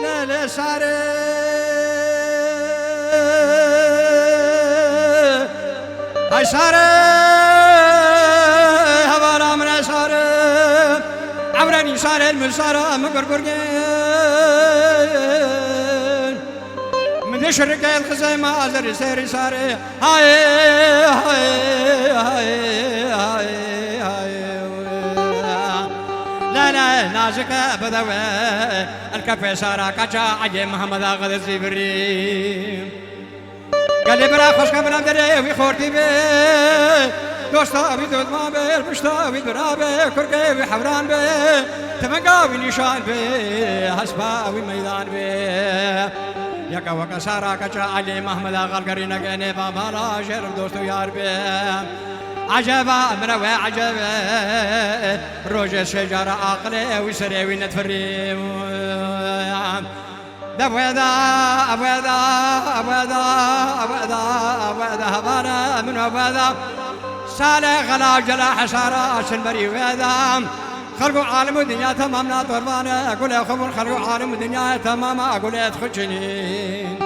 لا لا ساري هاي ساري هبارا من ساري عبراني ساري المسارة مقرقرقين من شركة الخزيمة أزر سيري ساري هاي هاي هاي هاي هاي لا لا نازكة بدوي الكفي سارة كجا عجي محمد آغد الزبري قال لي برا خوش كمرام دري ويخورتي بي دوستا بي دود ما بي البشتا بي درابي كركي بي حوران بي تمنقا بي نشان بي حسبا بي ميدان بي يكا وكا سارا كجا علي محمد آغا القرينة قيني بامالا شير دوستو يار بي عجبا مروي عجبا روج الشجرة عقلي ويسري وينتفري دبوذا أبوذا أبوذا أبوذا أبوذا هبانا من أبوذا سالي غلا جلا حسارة شنبري وذا خلقوا عالم الدنيا تمامنا طربانا أقول يا خبر خلقوا عالم الدنيا تماما أقول يا تخجني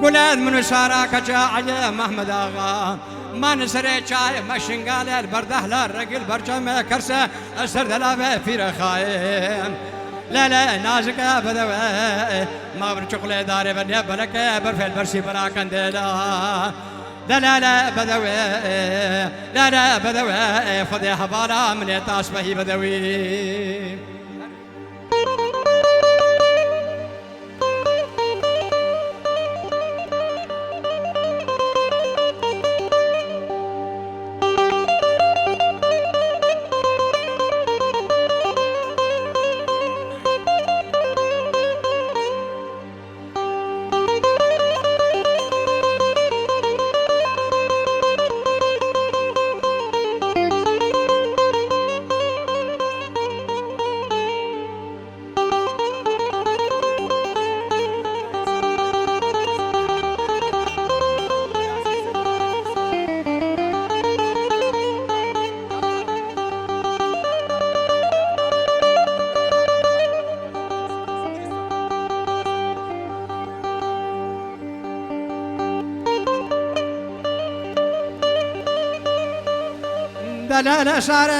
قلت من سارة كجاعي محمد آغا ما نسري شاي ما شنقال البرده لا الرجل برجم كرسه السر دلابه في رخايم لا لا نازك بدوي ما برشقلي داري بني بلك برفل برسي براكن دلا لا لا لا بدوي لا لا بدوي فضي حبالا من يطاس به بدوي لا لا ساري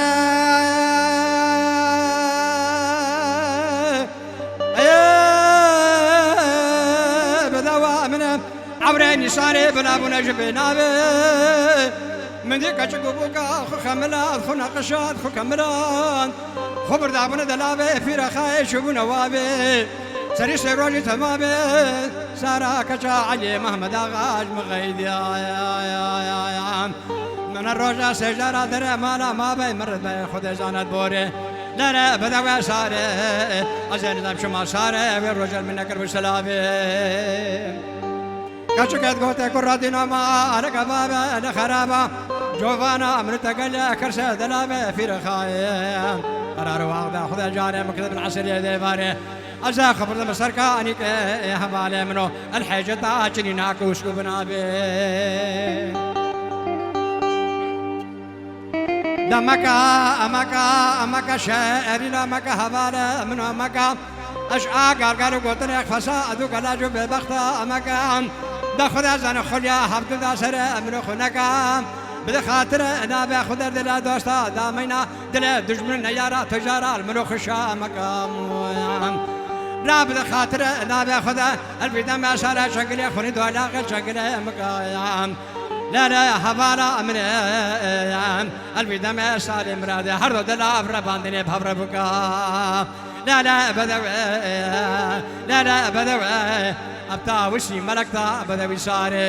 بدوا من عبراني ساري بلا بنا جبنا من ذيك شقوقا خو خملات خو نقشات خو كملان خبر دابنا دلابي في رخاي شبنا وابي سري سيروجي تمامي سارا كجا علي محمد آغاج مغيد يا من الرجا سجارة دري مالا ما بي مرد بي خود زانت بوري لا لا بدوي ساري أزين دم شما ساري والرجل من نكر بسلامي كشكت قوتي كراتينا ما أنا كبابا أنا خرابا جوفانا أمرت قليا كرسي دلابي في رخايم قرار واغدا خود جاري مكتب العسل يدي باري أزا خبر المسركة أنيك يا حبالي منو الحاجة تاجني ناكوش بنابي دمكا أمكا شاعري لمكا هبالة من أمكا أشعا قالوا قلتني فسادو قلاجو بالبخت أمكا دخل زن خليا حبت دا سر من خنكا بخاطر أنا بأخذ دلا دوستا دامينا دلا دشمن نيارا تجارة الملو خشا أمكا لا بخاطر أنا بأخذ الفيدا ما شارع شكلي خوني دولا شكلي أمكا لا لا حوالا من الفيدا ما شارع مرادي هردو دلا فرباندني بحبر بكا لا لا بدوي لا لا بدوي أبتا وشي ملكتا بدوي شارع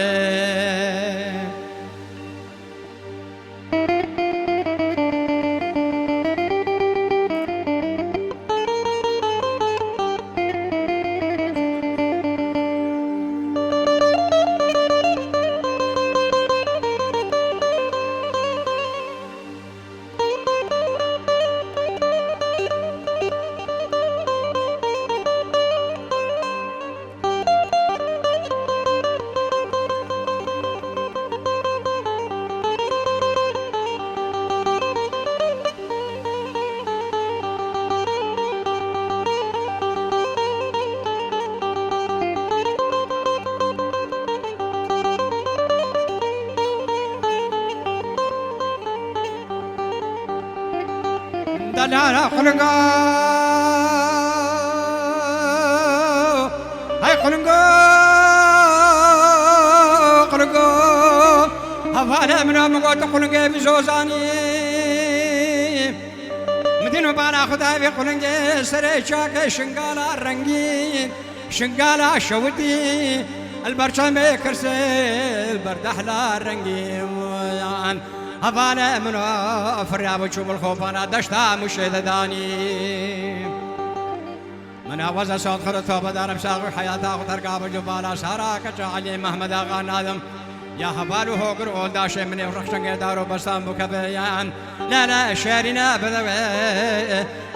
دلها خلقا هاي خلقا خلقا هفانا منا مقوت خلقا بزوزاني مدينو بانا خدا في خلقا سري شاك شنقالا رنگين شنقالا شوتي البرشام كرسي البردحلا رنگين هفانا منو فريابو تشوف الخوفانا دشتا مشيد داني من أوزا صوت خرطو بدارم ساغو حياتا وترقاب الجبالا ساراكا علي محمد آغا نادم يا هبالو هو قرؤول داشي مني ورخشن دارو بسام بكبيان لا لا شارنا بدوي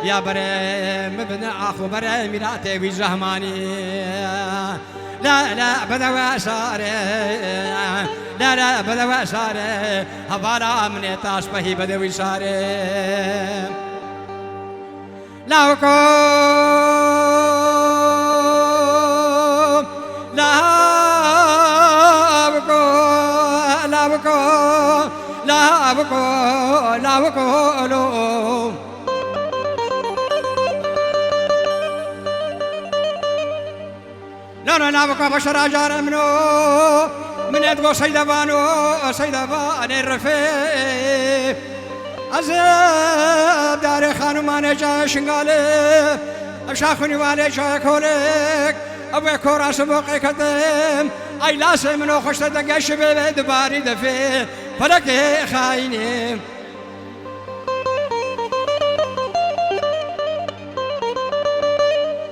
يا بريم ابن أخو بريم ميلاتي بزهماني لا لا بدوي ساري لا لا بدوي ساري هبالا مني تاس بهي بدوي ساري لا وكو لا وكو لا وكو لا وكو لا وكو لو لا لا وكو بشر جار منو من يدغو سيدبانو سيدبان الرفيق عذاب دار خانمان جا شنگاله شاخونی والے جا کولک ابو کورا سبق کتم ای لاس منو خوشت دگش به دباری دفه فلک خاینه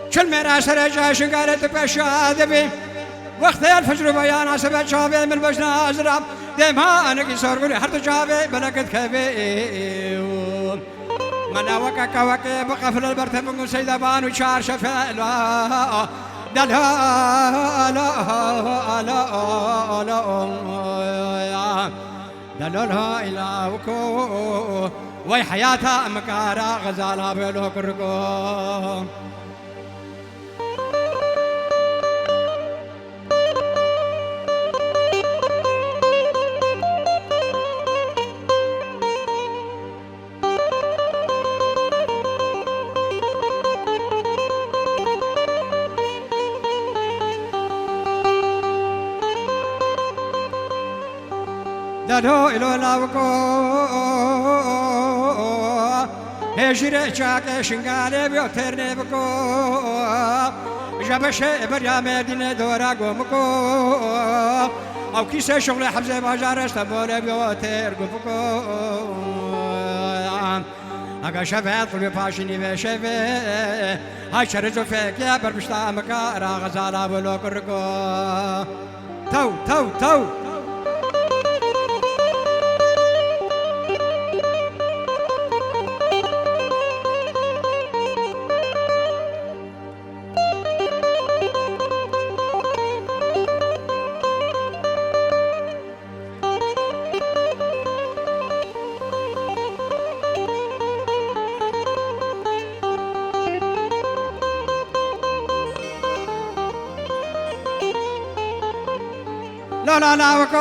چل میرا سر جا شنگاله تپشاد بی وقت الفجر بیان عصبت شابه من بجنا ازراب دمها أنا كسر قولي هرت جابي بلقت كبي منا وكا كوكي بقفل البرت من سيدة بان وشار شفا لا دلها لا لا لا دلها إلى وكو وي حياتها مكارا غزالها بلو كركو دلو إلو لاوكو هجري شاك شنغالي بيوترني بكو جابش بريا مدينة دورا قومكو أو كيسة شغل حبزة باجار استنبول بيوتر قومكو أكا شفت قلبي باشيني بشفت هاي شرجو فيك يا بربشتا مكارا غزالا بلو كركو تو تو تو لا لا لا وكو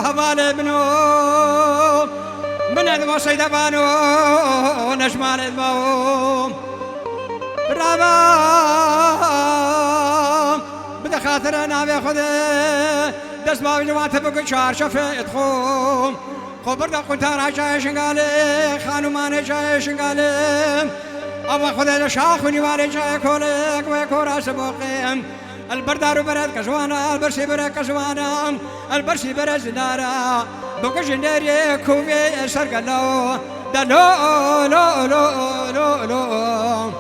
هبال ابنو من ادمو سيدة بانو نشمال ادمو برابا بدا خاطر نابي خده دست باوي جوات بقو شار شفيت خوم خبر دا قنتار عشاء شنغالي خانومان عشاء شنغالي أبا خده شاخوني واري شاء كولك ويكورا سبوقيم البردار برد كشوانا البرشي برد كشوانا البرشي برد زنارا بوكو جندري كوفي سرقلو دلو لو لو لو لو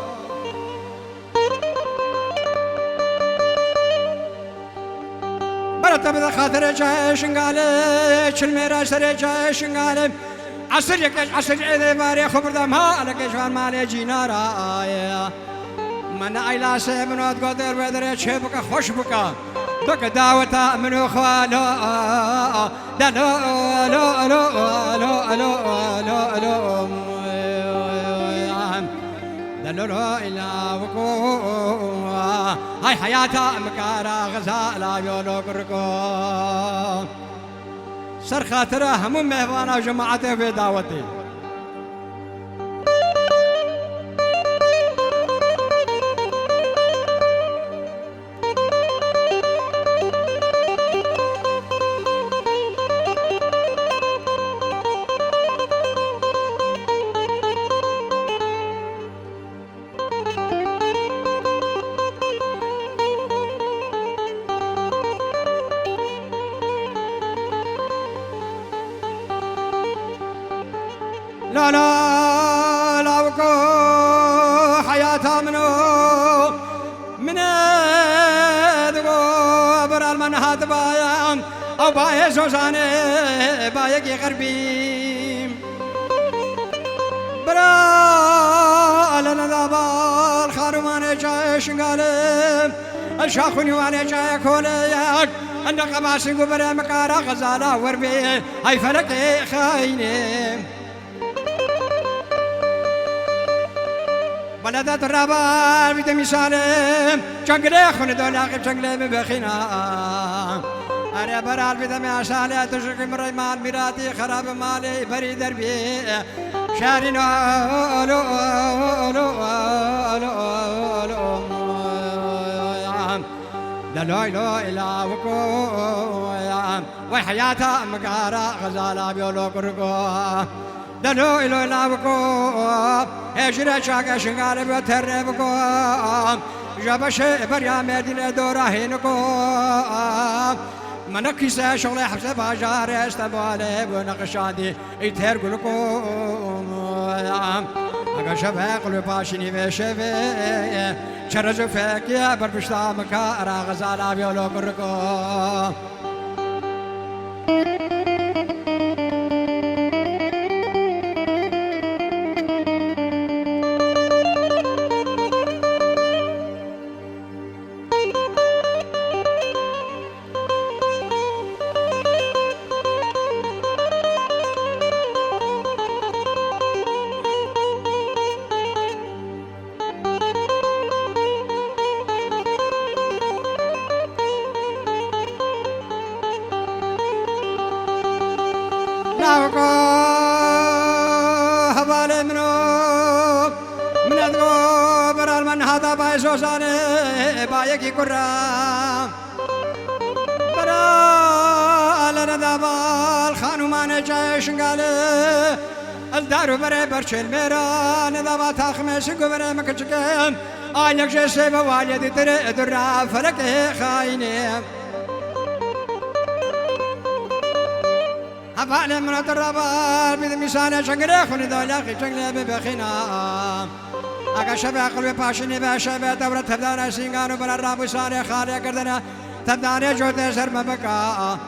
برد بدا خاطر جاي شنغالي چلميرا سر جاي شنغالي عصر يكش عصر عيدي باري خبر دمها على كشوان مالي جينارا من عيلا سيمنوت قدر بدر شبك خوش بك بك دعوة منو خالو دلو لو لو لو لو لو لو دلو لو إلا وكو هاي حياتا مكارا غزالا يولو كركو سر خاطره همون مهوانا وجماعته في دعوتي لا لا لا وكو حياتها منو من ذو برال من هات بايا أو بايا زوزاني بايا غربي برال ندابال خاروماني جاي شنقالي الشاخوني واني جاي كوليك عندك قماشي قبرة مكارا غزالة وربي هاي فلكي خايني بلدت الرابال بيت مسالم جنگلي خون دولاقي جنگلي ببخينا أنا برال بيت مسالة تشك مري مال ميراتي خراب مالي بري دربي شارين أولو أولو أولو أولو لا لا إله وكو وحياتها مقارا غزالة بيولو كركو دلو إلو لابكو هجرة شاكا شنغال بيوتربكو جابشي بريا مدينة دورا هينكو منكي سا شغل حبسة باجار استبالي بنقشادي يتهر قلكو اگه شبه قلب باشنی به شبه چرزو فکیه بر پشتام که را غزالا بیولو کرکو لاوكو هبالي منو من أدغو برال من هذا باي زوزاني بايكي كرا برال ندابال خانومان جاي شنغالي الدارو بري برشي الميرا ندابا تاخمش قبري مكتشكين آينك جيسي بواليدي تري درا فلكي خايني هفعل من الربال بيد ميسان شنقري خوني دولاقي شنقلي ببخينا اگه شبه قلبي باشني بشبه دورة تبدان سينغانو بل الرامو ساني خالي كردنا تبدان جوتي سر مبكا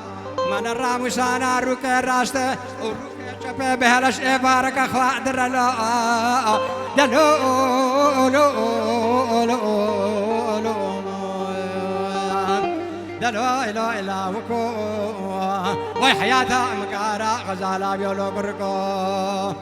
من الرامو سانا روكي راسته وروكي شبه بهلش إبارك أخوة در لا دلو لو لو لا إله إلا وكو وي حياتها مكارا غزالة بيولو بركو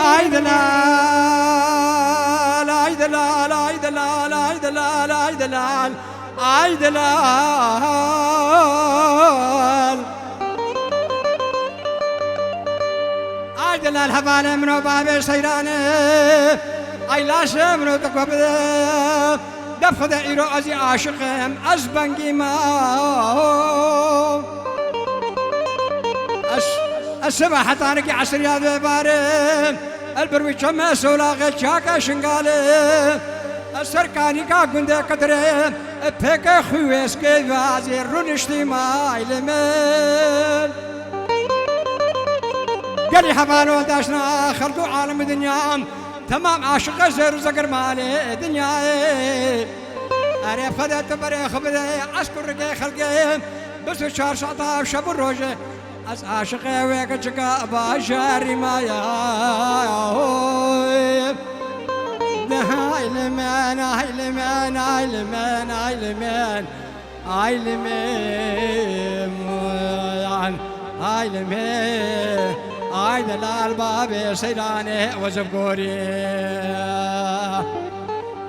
اي دلال اي دلال اي دلال اي دلال اي دلال اي دلال اي دلال هبال منو باب سيرانه اي لاش منو تقوى دفخ ايرو ازي عاشقم از بنگي ما السبع حطانك عصر يا ذبارم البروي شمع سولاغ شاكا شنغالي السركاني كا قنده قدرم بك خويس كي وازير رونشتي ما علمين قالي حبالو داشنا خلقو عالم دنيا تمام عاشق زر زقر مالي دنيا أري فدت بري خبري عسكر رقي خلقي بس شهر شعطاف شب الروجه از عاشق ويك چكا باشاري مايا هاي لمن هاي لمن هاي لمن هاي لمن هاي لمن هاي لمن هاي دلال باب سيراني وزبقوري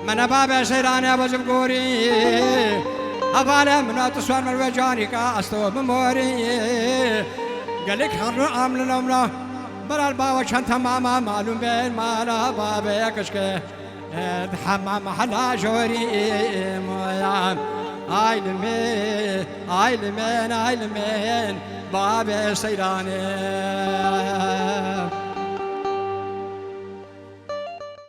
من باب سيراني وزبقوري هفاله من تصوير من وجاني كاستو مموري قالك خرنا عامل الأمرة برا الباوة كان تماما معلوم بين مالا بابا كشكه حمام حلا جوري مويا آي لمين باب سيراني